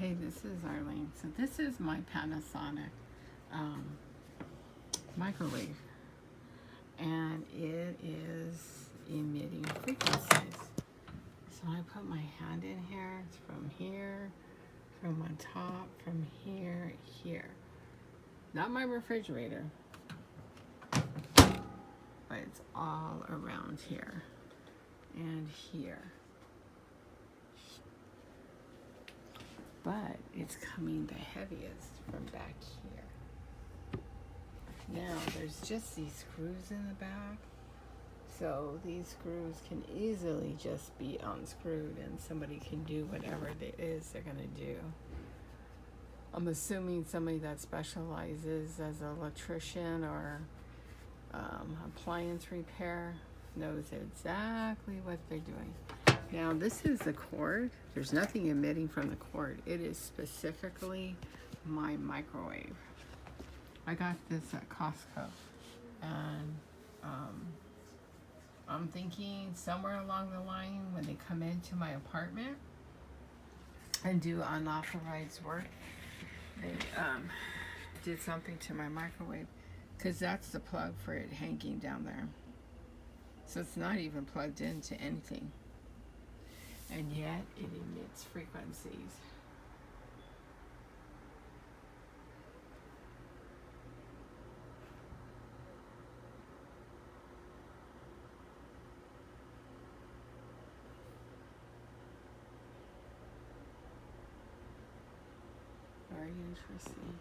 Hey, this is Arlene. So this is my Panasonic um, microwave, and it is emitting frequencies. So I put my hand in here. It's from here, from on top, from here, here. Not my refrigerator, but it's all around here and here. But it's coming the heaviest from back here. Now there's just these screws in the back, so these screws can easily just be unscrewed and somebody can do whatever it is they're gonna do. I'm assuming somebody that specializes as an electrician or appliance repair knows exactly what they're doing. Now this is the cord. There's nothing emitting from the cord. It is specifically my microwave. I got this at Costco, and I'm thinking somewhere along the line when they come into my apartment and do unauthorized work, they did something to my microwave, because that's the plug for it hanging down there. So it's not even plugged into anything. And yet it emits frequencies. Very interesting.